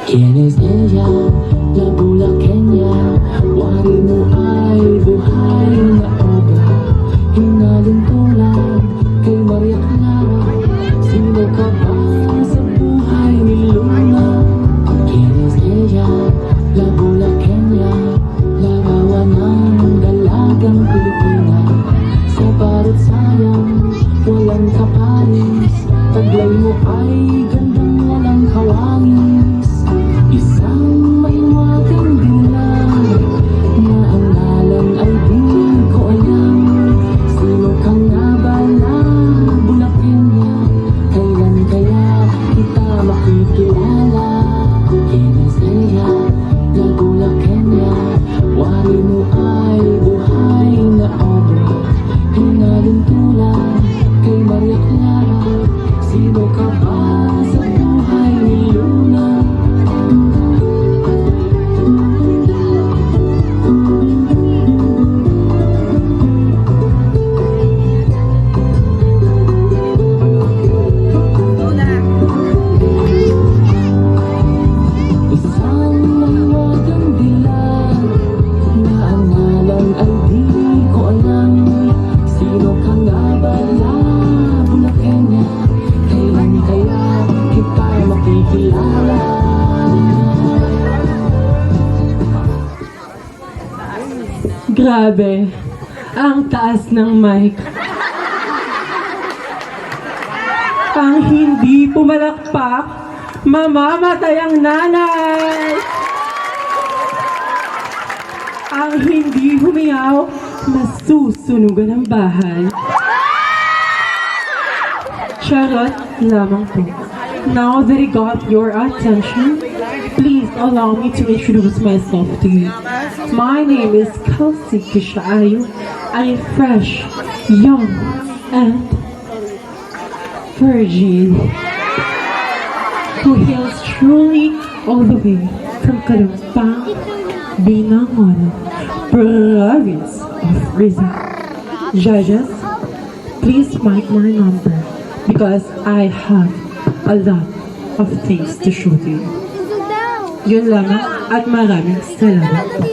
¿Quién es ella? La bulaqueña. Wari mo ay buhay na obra. Hinalintulad kay Maria Clara. Sino ka ba sa buhay ni Luna? ¿Quién es ella? La bulaqueña. Larawan ng dalagang Pilipina. Sa barat sayang, walang kapares. Taglay mo ay gandang walang kawangis. Isang mahiwagang dilag na ang ngalan ay di ko alam. Sino ka nga ba na bulaqueña? Kailan kaya kita makikilala? ¿Quién es ella? La bulaqueña. Wari mo ay buhay na obra. Hinalintulad kay Maria Clara. Sino ka ba sa buhay ni Luna? Isang mahiwagang dilag na ang ngalan ay di ko alam. Sino ka nga ba la bulaqueña? Kailan kaya kita makikilala? Grabe, ang taas ng mic. Ang hindi pumalakpak, mamamatay ang nanay. Ang hindi humiyaw, masusunugan ang bahay. Charot lamang po. Now that I got your attention, please allow me to introduce myself to you. My name is Kelsey Kishaayo. I am fresh, young, and virgin, who hails truly all the way from Kalumpang, Binangonan, province of Rizal. Judges, please mark my number because I have a lot of things to show to you. Yun lamang at maraming salamat po.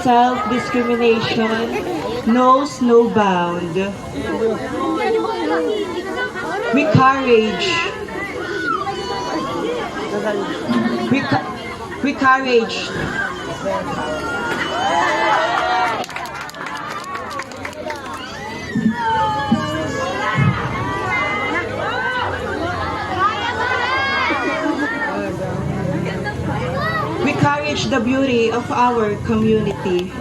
Self-discrimination knows no bound. With courage, We courage. We encourage the beauty of our community.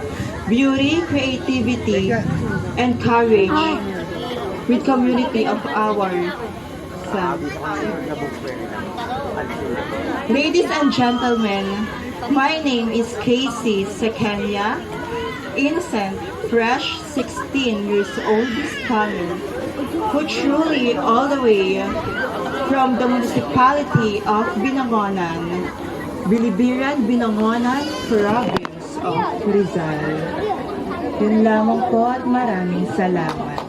Beauty, creativity, and courage with community of our self. Ladies and gentlemen, my name is Casey Sekenya, innocent, fresh, 16 years old this coming, who truly all the way from the municipality of Binangonan, Bilibiran, Binangonan, province of Rizal. Yun lamang po at maraming salamat.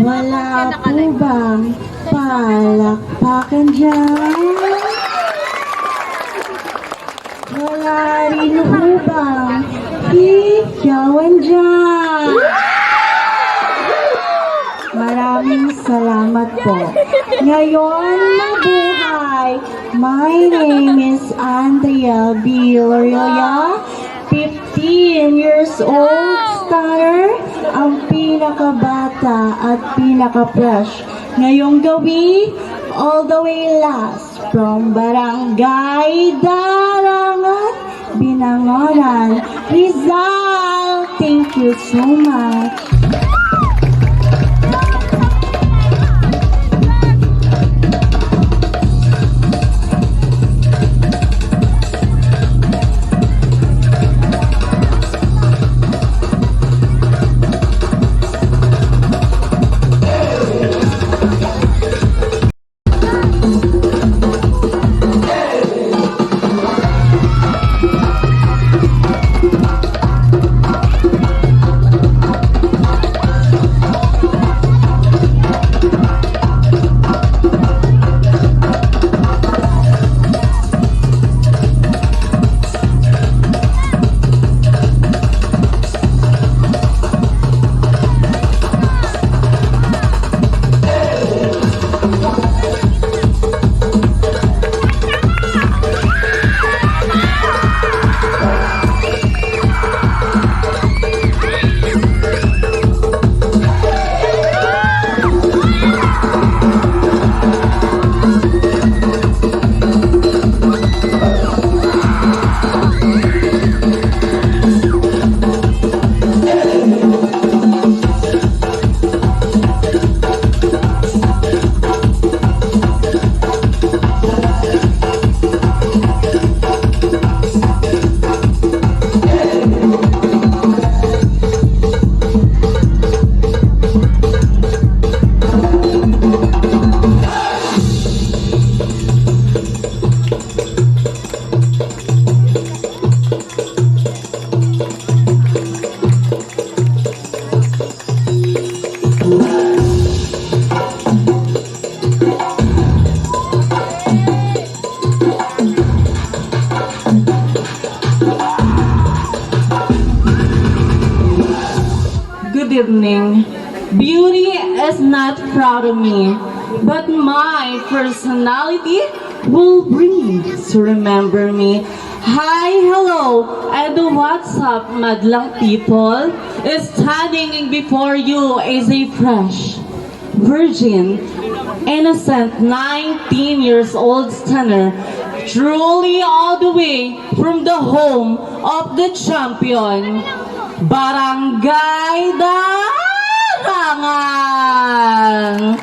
Wala po bang palakpakan dyan? Wala rin po bang hiyawan dyan? Maraming salamat po. Ngayon, mabuhay! My name is Andrea B. Lorelia, 15 years old, stunner, ang pinakabata at pinaka-fresh. Ngayong gabi, all the way last, from Barangay Darangat, Binangonan, Rizal. Thank you so much. evening. Beauty is not proud of me, but my personality will bring you to remember me. Hi, hello, and what's up, madlang people? Standing before you is a fresh, virgin, innocent 19 years old stunner, truly all the way from the home of the champion, Barangay Darangan.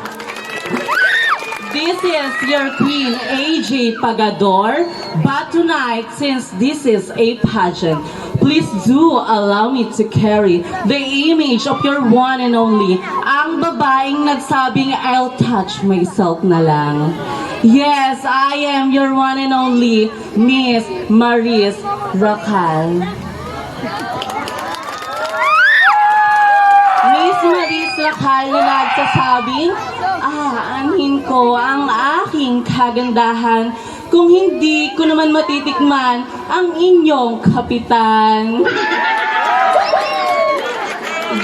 This is your queen, AJ Pagador. But tonight, since this is a pageant, please do allow me to carry the image of your one and only, ang babaeng nagsabing I'll touch myself na lang. Yes, I am your one and only, Miss Maris Racal. Miss Maris Racal na nagsasabing, aanhin ko ang aking kagandahan kung hindi ko naman matitikman ang inyong kapitan.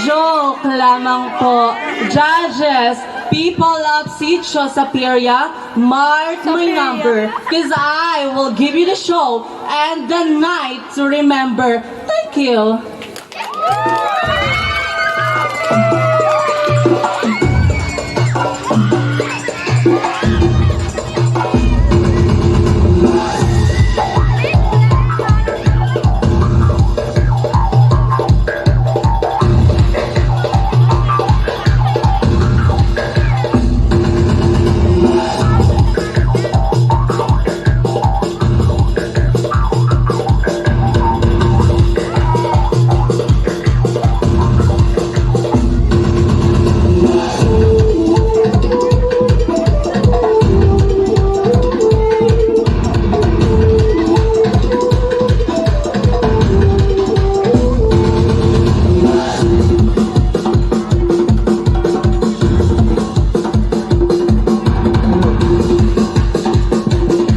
Joke lamang po. Judges, people of Sitio Sapiria, mark my number, cause I will give you the show and the night to remember. Thank you.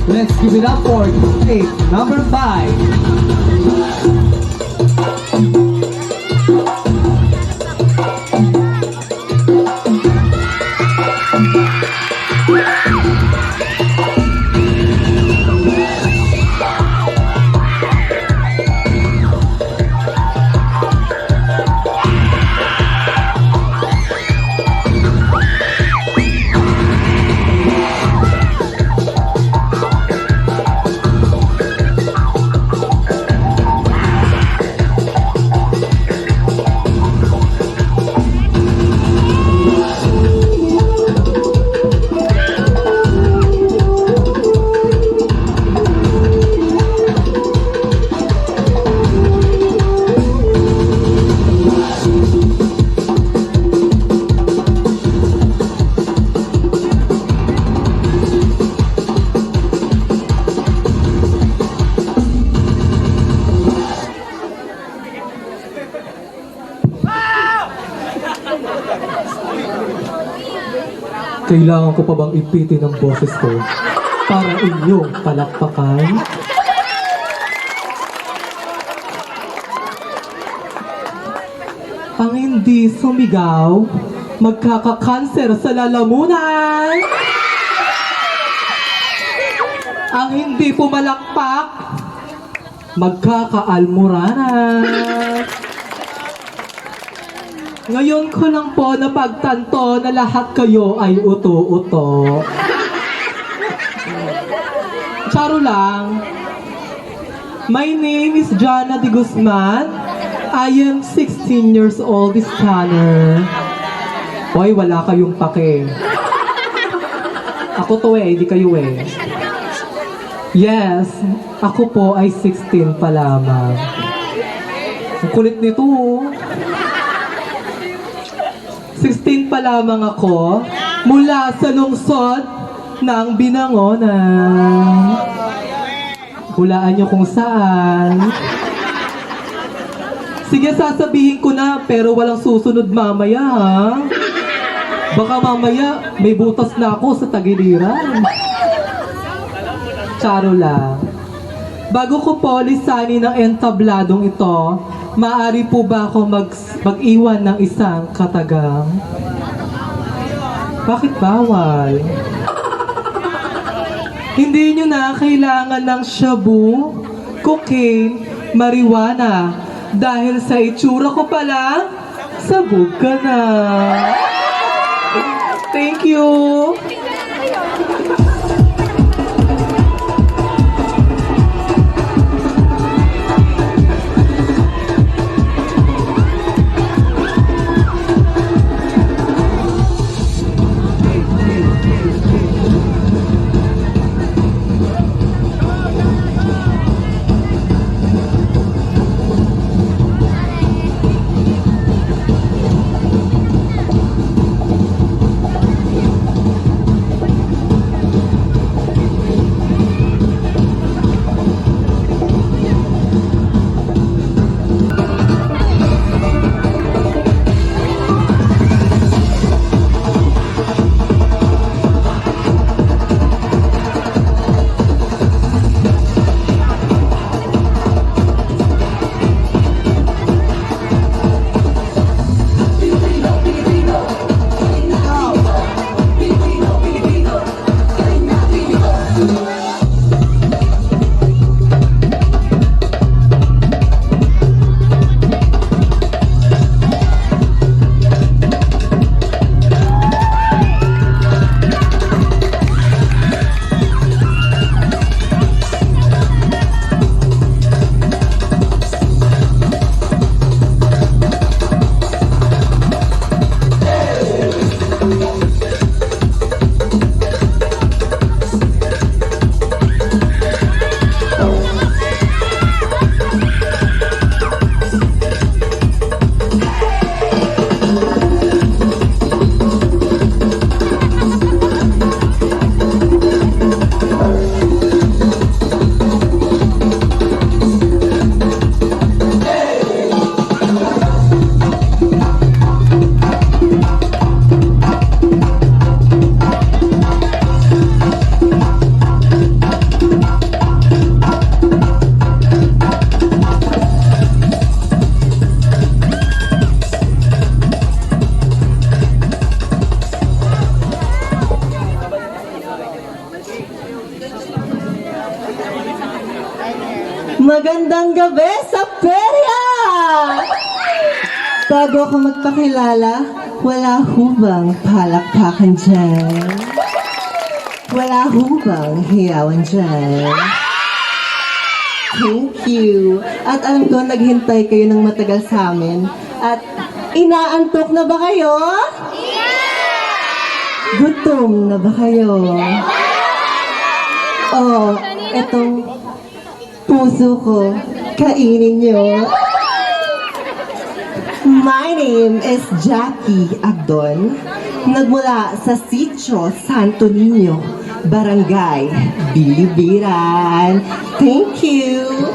Let's give it up for state number 5. Kailangan ko pa bang ipitin ang boses ko para inyong palakpakan? Ang hindi sumigaw, magkakakanser sa lalamunan. Ang hindi pumalakpak, magkakaalmoranan. Ngayon ko lang po napagtanto na lahat kayo ay uto-uto. Charo lang. My name is Jana de Guzman. I am 16 years old, scanner. Hoy, wala kayong pake. Ako to hindi kayo Yes, ako po ay 16 pa lamang. Ang kulit nito 16 pa lamang ako mula sa lungsod ng Binangonan. Hulaan niyo kung saan. Sige, sasabihin ko na, pero walang susunod mamaya, ha? Baka mamaya may butas na ako sa tagiliran. Charo lang. Bago ko po lisanin ang entabladong ito, Maaari po ba ako mag-iwan ng isang katagang? Bakit bawal? Hindi nyo na kailangan ng shabu, cocaine, marijuana. Dahil sa itsura ko pala, sabog ka na. Thank you. Magandang gabi sa perya! Bago ako magpakilala, wala hubang palakpakan dyan? Wala hubang hiyawan dyan? Thank you! At alam ko, naghintay kayo ng matagal sa amin. At inaantok na ba kayo? Gutom na ba kayo? Oh, etong puso ko, kainin nyo. My name is Jackie Agdon, nagmula sa Sitio Santo Niño, Barangay Bilibiran. Thank you!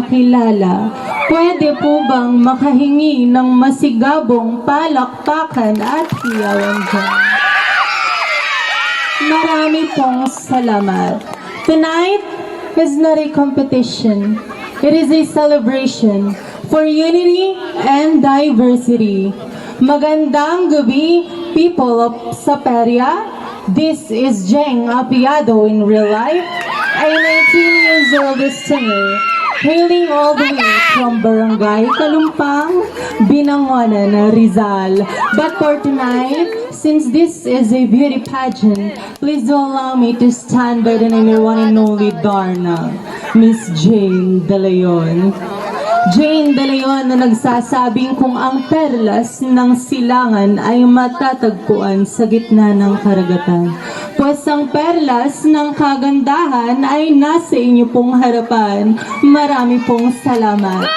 makilala. Pwede po bang makahingi ng masigabong palakpakan at hiyawan dyan? Marami pong salamat. Tonight is not a competition. It is a celebration for unity and diversity. Magandang gabi, people of Saperia. This is Jeng Apiado in real life, a 19 years old singer, hailing all the way from Barangay Kalumpang, Binangonan, Rizal. But for tonight, since this is a beauty pageant, please do allow me to stand by the name of one and only Darna, Miss Jane De Leon. Jane De Leon na nagsasabing kung ang perlas ng silangan ay matatagpuan sa gitna ng karagatan. Pues ang perlas ng kagandahan ay nasa inyo pong harapan. Marami pong salamat.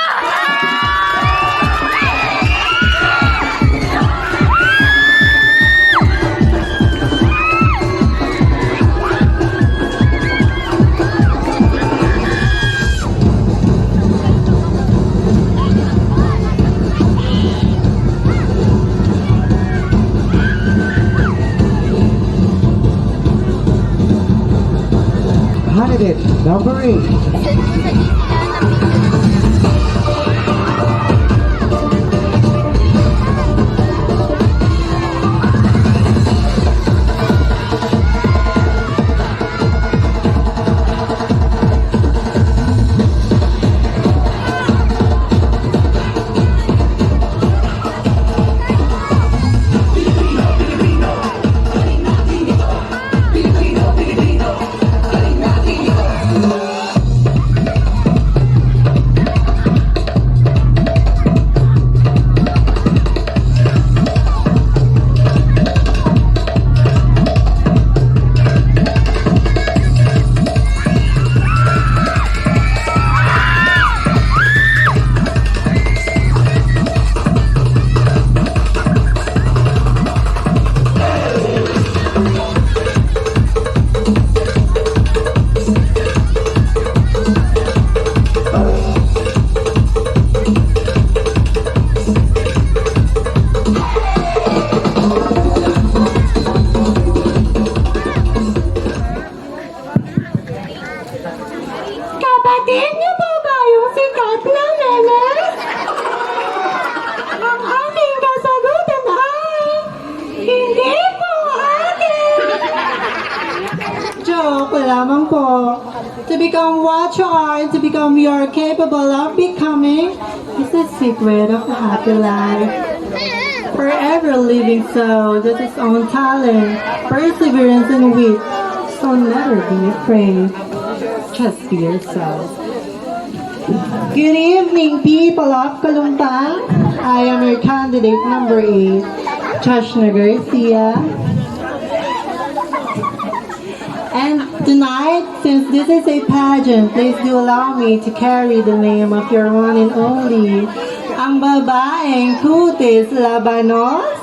Candidate number 8. Kapatid niyo po ba yung sikat na nene? Ang aming kasagutan ay, hindi po ate. Joke lamang po. To become what you are and to become you are capable of becoming is the secret of a happy life. Forever living so, that's its own talent, perseverance and wit. So never be afraid. Just be yourself. Good evening, people of Kalumpang. I am your candidate number 8, Joshna Garcia. And tonight, since this is a pageant, please do allow me to carry the name of your one and only, ang babaeng Kutis Labanos.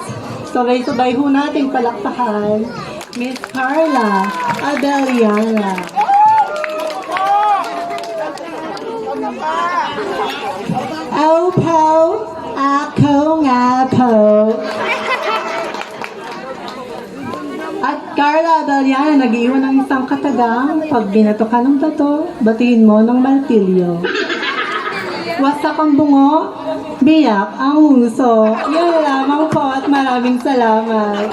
Sabay-sabay ho nating palakpakan, Miss Carla Abeliana. Opo, ako nga po. At Carla Abeliana, nag-iwan ng isang katagang, pag binato ka ng bato, batiin mo ng martilyo. Wasak ang bungo, biyak ang uso. Yan lamang po at maraming salamat.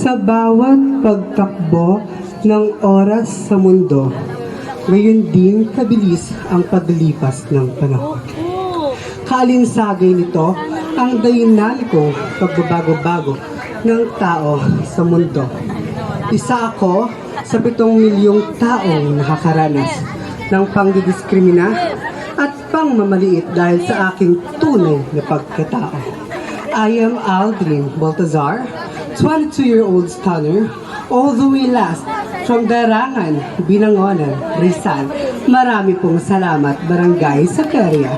Sa bawat pagtakbo ng oras sa mundo, gayon din kabilis ang paglipas ng panahon. Kaalinsagay nito ang dinamikong pagbabago-bago ng tao sa mundo. Isa ako sa 7 milyong taong nakakaranas ng pangdidiskrimina at pangmamaliit dahil sa aking tunay na pagkatao. I am Aldrin Baltazar, 22-year-old stunner, all the way last from Darangan, Binangonan, Rizal. Marami pong salamat, Barangay Sacaria.